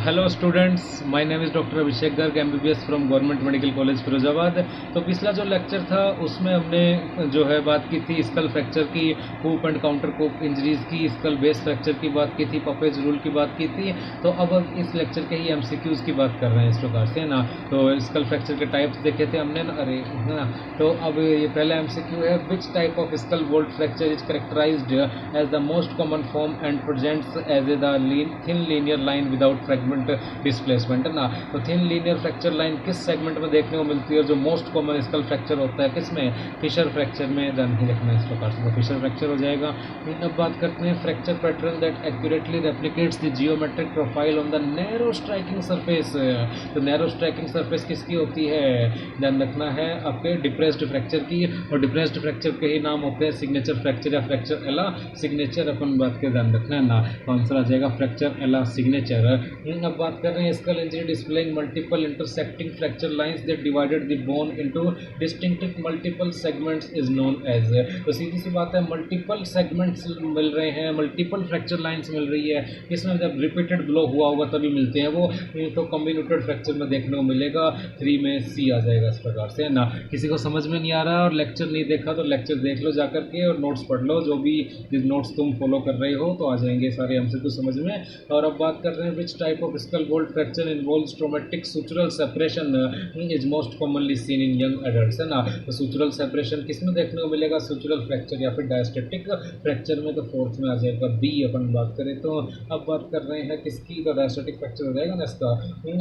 Hello students, my name is doctor Abhishek Garg MBBS from government medical college Firozabad. तो पिछला जो lecture था उसमें हमने जो है बात की थी स्कल फ्रैक्चर की, कूप एंड काउंटर कूप इंजरीज़ की, स्कल बेस फ्रैक्चर की बात की थी, पपेज रूल की बात की थी। तो अब इस लेक्चर के ही MCQs की बात कर रहे हैं इस प्रकार से ना। तो स्कल फ्रैक्चर के टाइप्स देखे थे हमने ना, अरे है ना। तो अब ये पहला MCQ है, which type of skull vault fracture is characterized as the most common form and presents as a the thin linear line without fragment displacement है ना। तो थिन लीनियर फ्रैक्चर लाइन किस सेगमेंट में देखने को मिलती है, जो मोस्ट कॉमन स्कल फ्रैक्चर होता है किसमें, फिशर फ्रैक्चर में। देन ही रखना है इस प्रकार से, तो फिशर फ्रैक्चर हो जाएगा। अब बात करते हैं fracture pattern that accurately replicates the geometric profile on the narrow striking surface. तो नैरो स्ट्राइकिंग सरफेस किसकी होती है, ध्यान रखना है आपके डिप्रेस्ड फ्रैक्चर की। और डिप्रेस्ड फ्रैक्चर के ही नाम होते हैं सिग्नेचर फ्रैक्चर या फ्रैक्चर एला सिग्नेचर। अपन बात के ध्यान रखना है ना, तो आंसर आ जाएगा फ्रैक्चर एला सिग्नेचर। अब बात कर रहे हैं skull injury displaying multiple intersecting fracture lines that divided the bone into distinctive multiple segments is known as. तो सीधी सी बात है, मल्टीपल सेगमेंट्स मिल रहे हैं, मल्टीपल फ्रैक्चर लाइंस मिल रही है, इसमें जब रिपीटेड ब्लो हुआ होगा तभी मिलते हैं वो। तो कम्बिन्यूटेड फ्रैक्चर में देखने को मिलेगा, 3 में C आ जाएगा इस प्रकार से, है ना। किसी को समझ में नहीं आ रहा और लेक्चर नहीं देखा तो लेक्चर देख लो जाकर के और नोट्स पढ़ लो, जो भी नोट्स तुम फॉलो कर रहे हो तो आ जाएंगे सारे हमसे तो समझ में। और अब बात कर रहे हैं which type of skull vault fracture involves traumatic sutural separation is most commonly seen in young adults, है ना। तो सुचुरल सेपरेशन किसमें देखने को मिलेगा, सुचुरल फ्रैक्चर या फिर डायस्टेटिक फ्रैक्चर में। तो फोर्थ में आ जाएगा B अपन बात करें तो। अब बात कर रहे हैं किसकी, तो डायस्टेटिक फ्रैक्चर हो जाएगा ना इसका।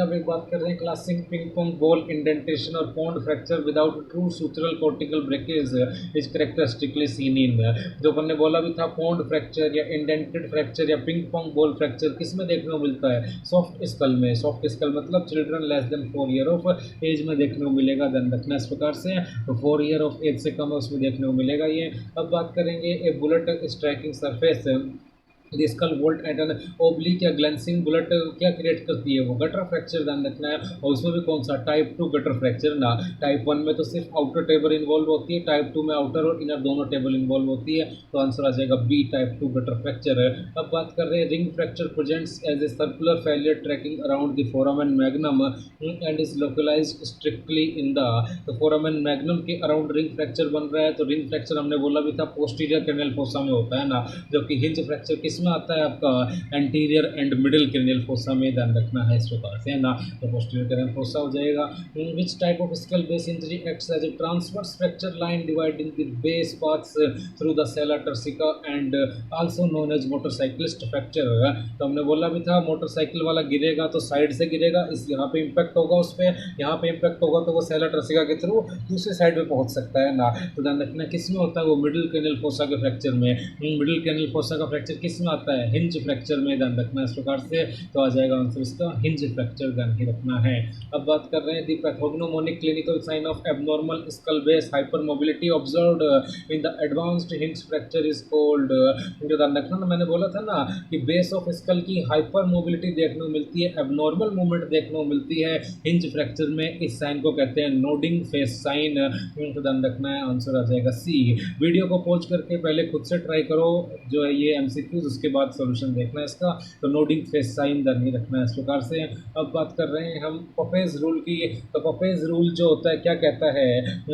अब एक बात कर रहे हैं classic ping pong ball indentation और pond fracture without true sutural cortical breakage is characteristically seen in. जो अपन ने बोला भी था, पॉन्ड फ्रैक्चर या इंडेंटेड फ्रैक्चर या पिंग पोंग बॉल फ्रैक्चर किसमें देखने को मिलता है, सॉफ्ट स्कल में। सॉफ्ट स्कल मतलब children less than 4 year of age में देखने को मिलेगा, ध्यान रखना इस प्रकार से। तो 4 ईयर ऑफ एज से कम है उसमें देखने को मिलेगा ये। अब बात करेंगे a bullet striking surface skull vault at an oblique या ग्लेंसिंग बुलेट क्या क्रिएट करती है, वो गटर फ्रैक्चर, ध्यान रखना है। और उसमें भी कौन सा, टाइप 2 गटर फ्रैक्चर ना। टाइप 1 में तो सिर्फ आउटर टेबल इन्वॉल्व होती है, टाइप 2 में आउटर और इनर दोनों टेबल इन्वॉल्व होती है। तो आंसर आ जाएगा B, टाइप 2 गटर फ्रैक्चर है। अब बात कर रहे हैं ring fracture presents as a circular failure tracking around the foramen magnum and is localized strictly in the. तो फोरामेन मैग्नम के अराउंड रिंग फ्रैक्चर बन रहा है। तो रिंग फ्रैक्चर हमने बोला भी था पोस्टीरियर क्रेनियल फोसा में होता है ना, जबकि हिंज फ्रैक्चर किस में आता है आपका, anterior and middle cranial fossa में, ध्यान रखना है इस प्रकार से, है ना। तो पोस्टीरियर क्रेनियल फोसा हो जाएगा। Which type of skull base injury acts as a transverse fracture line dividing the base paths through the sella turcica and also known as motorcyclist fracture. तो हमने बोला भी था मोटरसाइकिल वाला गिरेगा तो साइड से गिरेगा, इस यहाँ पे इंपैक्ट होगा, उस पर यहाँ पे इंपैक्ट होगा तो वो सेला टर्सिका के थ्रू दूसरे साइड में पहुंच सकता है ना। तो ध्यान रखना किस में होता है वो, मिडिल क्रेनियल फोसा के फ्रैक्चर में। मिडिल क्रेनियल फोसा का फ्रैक्चर किस में आता है, हिंज फ्रैक्चर में, ध्यान रखना इस प्रकार से। तो आ जाएगा आंसर इसका हिंज फ्रैक्चर, ध्यान ही रखना है। अब बात कर रहे हैं the pathognomonic clinical sign of abnormal skull base hypermobility observed in the advanced hinge fracture is called. ध्यान रखना ना, मैंने बोला था ना कि बेस ऑफ स्कल की हाइपर मोबिलिटी देखने को मिलती है, एबनॉर्मल मूवमेंट देखने को मिलती है हिंज फ्रैक्चर में, इस साइन को कहते हैं नोडिंग फेस साइन। तो ध्यान रखना है, आंसर आ जाएगा C। वीडियो को पॉज करके पहले खुद से ट्राई करो जो है ये MCQs, उसके बाद सॉल्यूशन देखना है इसका। तो नोडिंग फेस साइन ध्यान नहीं रखना है इस प्रकार से। अब बात कर रहे हैं हम पपेज रूल की। तो पपेज रूल जो होता है क्या कहता है,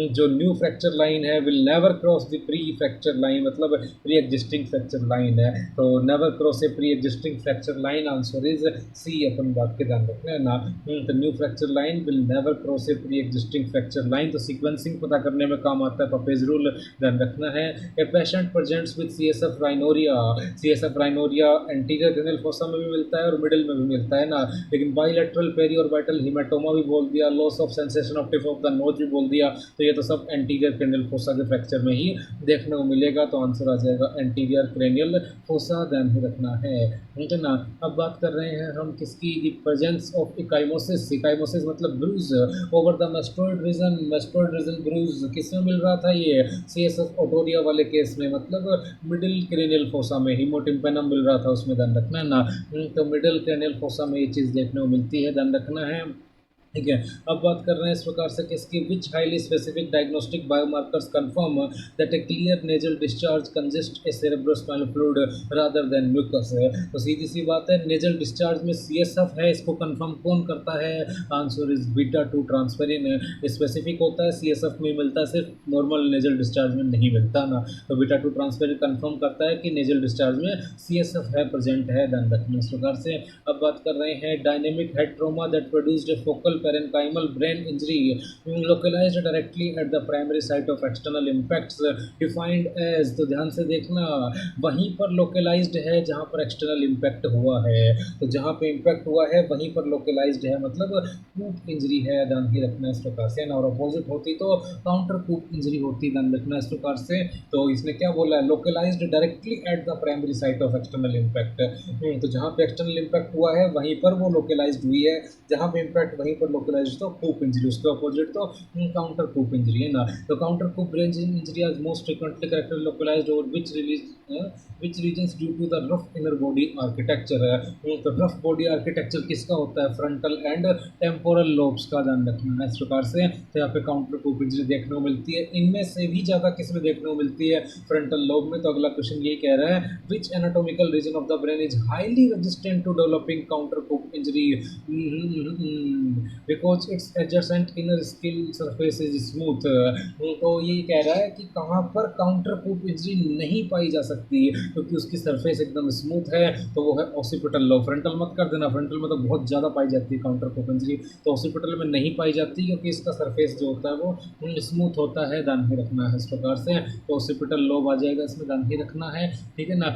जो न्यू फ्रैक्चर लाइन है will never cross the pre fracture line, मतलब प्री एग्जिस्टिंग फ्रैक्चर लाइन है। तो never cross A pre existing fracture line, answer is C। अपन बात के ध्यान रखना है ना। तो new fracture line will never cross A pre existing fracture line. तो सीक्वेंसिंग पता करने में काम आता है पपेज रूल, ध्यान रखना है। A patient presents with CSF rhinorrhoea. CSF rhinorrhoea anterior cranial fossa में भी मिलता है और मिडिल में भी मिलता है ना, लेकिन बाइलेटरल पेरी ऑर्बिटल हिमेटोमा भी बोल दिया, loss of sensation of tip of the nose भी बोल दिया। तो ये तो सब एंटीरियर क्रेनियल फोसा के फ्रैक्चर में ही देखने को मिलेगा। तो आंसर आ जाएगा एंटीरियर क्रेनियल फोसा, ध्यान ही रखना है, ठीक है ना। अब बात कर रहे हैं हम किसकी, the presence of ecchymosis. Ecchymosis मतलब bruise over the mastoid region. Mastoid region bruise किस में मिल रहा था, ये CSF ओटोरिया वाले केस में, मतलब मिडिल क्रेनियल फोसा में हिमोटिम्पेनम मिल रहा था उसमें, ध्यान रखना है ना। तो मिडिल क्रेनियल फोसा में ये चीज़ देखने को मिलती है, ध्यान रखना है। ठीक है। अब बात कर रहे हैं इस प्रकार से कि इसकी which highly specific diagnostic biomarkers confirm that a clear nasal discharge consist a cerebrospinal fluid rather than mucus है। तो सीधी सी बात है, नेजल डिस्चार्ज में सीएसएफ है, इसको कंफर्म कौन करता है? Answer is beta two transferrin. Specific होता है, सीएसएफ में मिलता है, सिर्फ नॉर्मल नेजल डिस्चार्ज में नहीं मिलता ना। तो बीटा टू ट्रांसफेरिन कंफर्म करता है कि नेजल डिस्चार्ज में सीएसएफ है, प्रेजेंट है, ध्यान रखना इस प्रकार से। अब बात कर रहे हैं dynamic head trauma that produced a focal parenchymal brain injury localized directly at the primary site of external impacts defined as। तो ध्यान से देखना, वहीं पर लोकलाइज्ड है जहां पर एक्सटर्नल इम्पैक्ट हुआ है। तो जहां पे इम्पैक्ट हुआ है वहीं पर लोकलाइज्ड है, मतलब कूप इंजरी है, ध्यान ही रखना इस प्रकार से ना। और अपोजिट होती तो काउंटर कूप इंजरी होती, ध्यान रखना इस प्रकार से। तो इसने क्या बोला है? Localized directly at the primary site of external impact. तो जहां पे एक्सटर्नल इम्पैक्ट हुआ है वहीं पर वो लोकलाइज्ड हुई है, जहां पे इम्पैक्ट वहीं पर लोकलाइज्ड, तो कूप इंजरी। उसके अपोजिट तो काउंटर कूप इंजरी है ना। तो counter coup brain injury are most frequently character localized over which regions due to the rough inner body architecture है। तो रफ बॉडी आर्किटेक्चर किसका होता है? फ्रंटल एंड टेम्पोरल लोब्स का, ध्यान रखना है इस प्रकार से। तो यहाँ पे काउंटर कूप इंजरी देखने को मिलती है, इनमें से भी ज़्यादा किस में देखने को मिलती है? फ्रंटल लोब में। तो अगला क्वेश्चन ये कह रहा है, which anatomical region of the brain is highly resistant to developing counter coup injury? Because its adjacent inner skin surface is smooth. तो ये कह रहा है कि कहाँ पर काउंटर कूप इंजरी नहीं पाई जा सकती, क्योंकि उसकी सरफेस एकदम स्मूथ है। तो वो है ऑसिपिटल लोब। फ्रंटल मत कर देना, फ्रंटल में तो बहुत ज़्यादा पाई जाती है काउंटर कूप इंजरी, तो ऑसिपिटल में नहीं पाई जाती क्योंकि इसका सरफेस जो होता है वो स्मूथ होता है, ध्यान ही रखना है इस प्रकार से। तो ऑसिपिटल लोब आ जाएगा इसमें, ध्यान ही रखना है, ठीक है ना।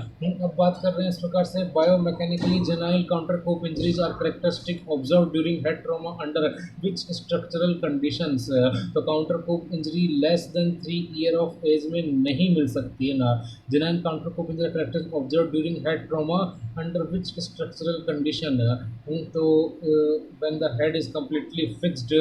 अब बात कर रहे हैं इस प्रकार से, biomechanically genuine counter coup injuries are characteristic observe during head trauma under which structural conditions? तो counter coup injury less than 3 year of age में नहीं मिल सकती है ना। Genuine counter coup injury characteristic observe during head trauma under which structural condition? तो when the head is completely fixed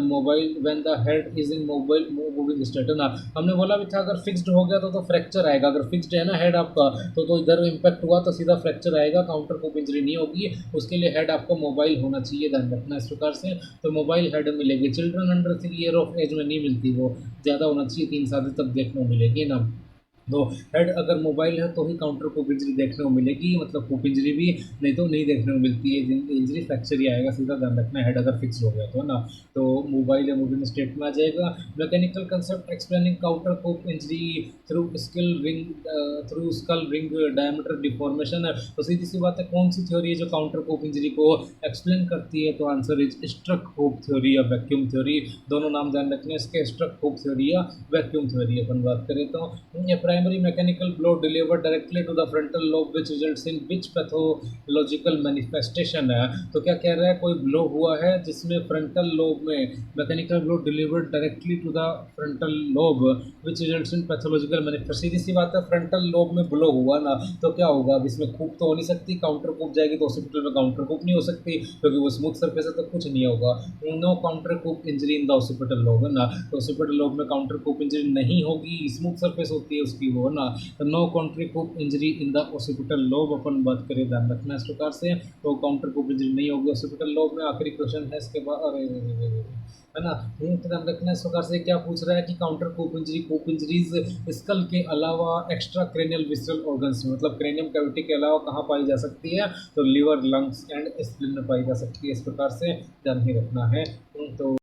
mobile, when the head is in mobile moving state ना। हमने बोला भी था अगर फिक्स्ड हो गया तो फ्रैक्चर आएगा। अगर फिक्स्ड है ना हेड आपका, तो इधर इम्पैक्ट हुआ तो सीधा फ्रैक्चर आएगा, काउंटर कूप इंजरी नहीं होगी। उसके लिए हेड आपको मोबाइल होना चाहिए, ध्यान रखना इस प्रकार से। तो मोबाइल हेड मिलेगी। Children under 3 year of age में नहीं मिलती, वो ज़्यादा होना चाहिए, 3 साल तक देखने को मिलेगी ना। तो हेड अगर मोबाइल है तो ही काउंटर कूप इंजरी देखने को मिलेगी, मतलब कूप इंजरी भी, नहीं तो नहीं देखने को मिलती है। इंजरी फ्रैक्चर ही आएगा, सीधा ध्यान रखना, हेड अगर फिक्स हो गया तो ना। तो मोबाइल या मूविंग स्टेट में आ जाएगा। Mechanical concept explaining counter coup injury through skull ring diameter deformation. तो सीधी सी बात है, कौन सी थ्योरी है जो काउंटर कूप इंजरी को एक्सप्लेन करती है? तो answer is struck coup theory या वैक्यूम थ्योरी। दोनों नाम ध्यान रखने इसके, स्ट्रक कूप थ्योरी या वैक्यूम थ्योरी अपन बात करें तो। Primary mechanical blow delivered directly to the frontal lobe which results in which pathological manifestation है। तो क्या कह रहा है, कोई ब्लो हुआ है जिसमें फ्रंटल लोब में mechanical blow delivered directly to the frontal lobe which results in pathological manifestation. सीधी सी बात है, फ्रंटल लोब में ब्लो हुआ ना, तो क्या होगा? अब इसमें कूप तो हो नहीं सकती, काउंटर कूप जाएगी तो हॉस्पिटल में काउंटर कूप नहीं हो सकती क्योंकि वो स्मूथ सरफेस है, तो कुछ नहीं होगा। No counter coup injury in the hospital lobe है ना। तो हॉस्पिटल लोब में काउंटर कूप इंजरी नहीं होगी, स्मूथ सरफेस होती है उसकी वो ना। तो no counter coup injury in the occipital lobe अपन बात करें, ध्यान रखना इस प्रकार से। तो काउंटर कूप इंजरी नहीं होगी ऑसिपिटल लोब में। आखिरी क्वेश्चन है इसके बाद, अरे है ना, तो ध्यान रखना इस प्रकार से। क्या पूछ रहा है कि काउंटर कूप इंजरीज स्कल के अलावा एक्स्ट्रा क्रेनियल विसरल ऑर्गन्स में, मतलब क्रेनियम कैविटी के अलावा कहाँ पाई जा सकती है? तो लिवर, लंग्स एंड स्प्लीन में पाई जा सकती है, इस प्रकार से ध्यान ही रखना है। तो